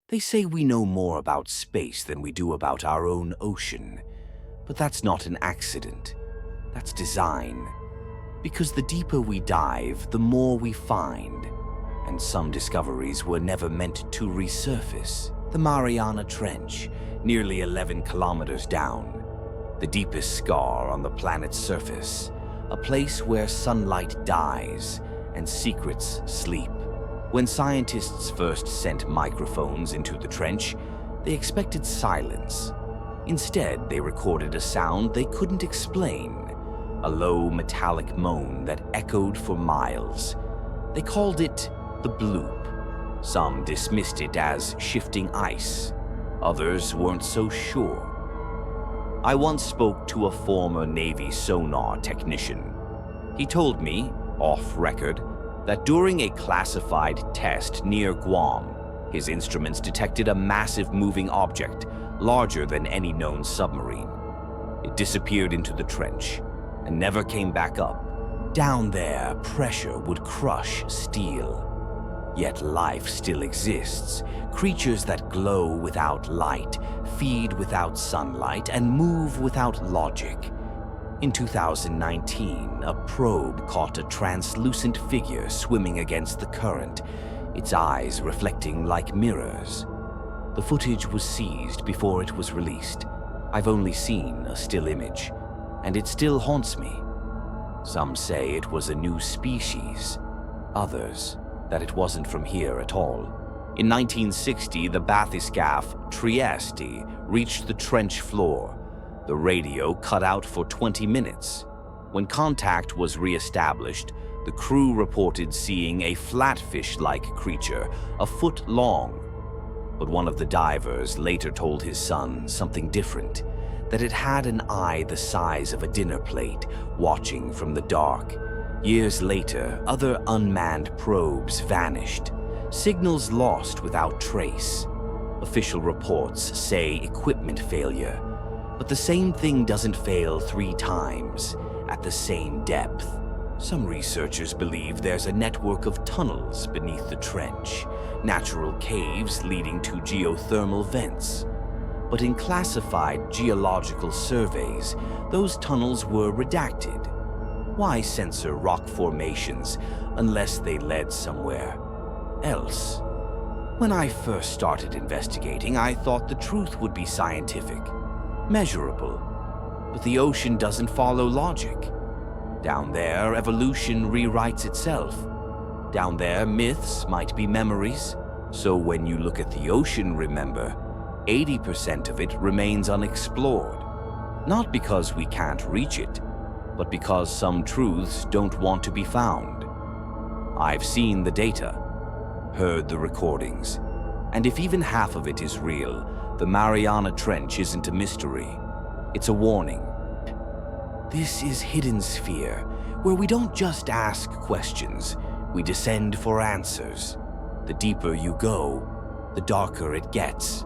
They say we know more about space than we do about our own ocean. But that's not an accident. That's design. Because the deeper we dive, the more we find. And some discoveries were never meant to resurface. The Mariana Trench, nearly 11 kilometers down. The deepest scar on the planet's surface. A place where sunlight dies and secrets sleep. When scientists first sent microphones into the trench, they expected silence. Instead, they recorded a sound they couldn't explain, a low metallic moan that echoed for miles. They called it the bloop. Some dismissed it as shifting ice. Others weren't so sure. I once spoke to a former Navy sonar technician. He told me, off record, that during a classified test near Guam, his instruments detected a massive moving object larger than any known submarine. It disappeared into the trench and never came back up. Down there, pressure would crush steel. Yet life still exists. Creatures that glow without light, feed without sunlight, and move without logic. In 2019, a probe caught a translucent figure swimming against the current, its eyes reflecting like mirrors. The footage was seized before it was released. I've only seen a still image, and it still haunts me. Some say it was a new species, others that it wasn't from here at all. In 1960, the bathyscaphe Trieste reached the trench floor. The radio cut out for 20 minutes. When contact was re-established, the crew reported seeing a flatfish-like creature, a foot long. But one of the divers later told his son something different, that it had an eye the size of a dinner plate, watching from the dark. Years later, other unmanned probes vanished, signals lost without trace. Official reports say equipment failure, but the same thing doesn't fail 3 times at the same depth. Some researchers believe there's a network of tunnels beneath the trench, natural caves leading to geothermal vents. But in classified geological surveys, those tunnels were redacted. Why censor rock formations unless they led somewhere else? When I first started investigating, I thought the truth would be scientific, measurable. But the ocean doesn't follow logic. Down there, evolution rewrites itself. Down there, myths might be memories. So when you look at the ocean, remember, 80% of it remains unexplored. Not because we can't reach it, but because some truths don't want to be found. I've seen the data, heard the recordings, and if even half of it is real, the Mariana Trench isn't a mystery. It's a warning. This is Hidden Sphere, where we don't just ask questions, we descend for answers. The deeper you go, the darker it gets.